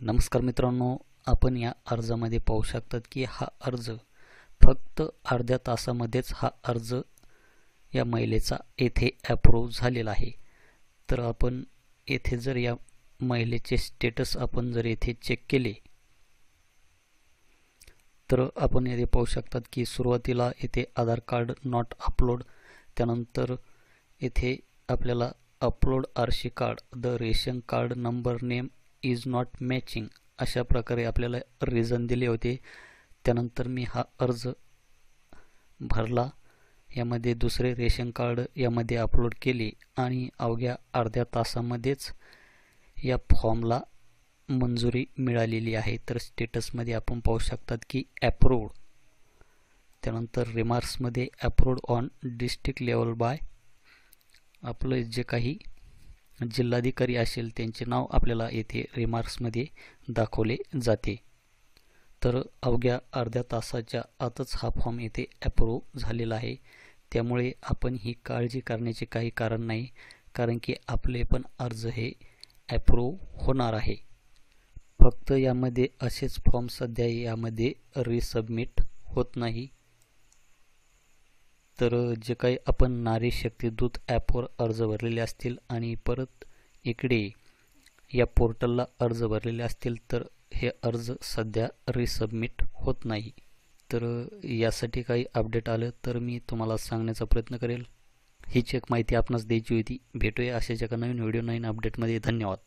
नमस्कार मित्रांनो, आपण या अर्जामध्ये पाहू शकतात की हा अर्ज फक्त अर्ध्या तासामध्येच हा अर्ज या महिलेचा येथे अप्रूव्ह झालेला आहे। तर आपण येथे जर या महिलेचे स्टेटस आपण जर येथे चेक केले तर आपण येथे पाहू शकतात की सुरुवातीला येथे आधार कार्ड नॉट अपलोड, त्यानंतर येथे आपल्याला upload RC card, the ration card number name is not matching अशा प्रकारे आपल्याला रिझन दिले होते। त्यानंतर मी हा अर्ज भरला, यामध्ये दुसरे रेशन कार्ड यामध्ये अपलोड केले आणि अवघ्या अर्ध्या तासामध्येच या फॉर्मला मंजुरी मिळालेली आहे। तर स्टेटसमध्ये आपण पाहू शकतात की अप्रूव्ड, त्यानंतर रिमार्क्समध्ये approved on district level by, आपलं जे काही जिल्हाधिकारी असेल त्यांचे नाव आपल्याला येथे रिमार्क्समध्ये दाखवले जाते। तर अवघ्या अर्ध्या तासाच्या आतच हा फॉर्म येथे अप्रूव्ह झालेला आहे, त्यामुळे आपण ही काळजी करण्याचे काही कारण नाही, कारण की आपले पण अर्ज हे अप्रूव्ह होणार आहे। फक्त यामध्ये असेच फॉर्म सध्या यामध्ये रिसबमिट होत नाही। तर जे काही आपण नारी शक्ती दूत ॲपवर अर्ज भरलेले असतील आणि परत इकडे या पोर्टलला अर्ज भरलेले असतील तर हे अर्ज सध्या रिसबमिट होत नाही। तर यासाठी काही अपडेट आलं तर मी तुम्हाला सांगण्याचा प्रयत्न करेल। हीच एक माहिती आपणास द्यायची होती। भेटूया अशाच एका नवीन व्हिडिओ नवीन अपडेटमध्ये। धन्यवाद।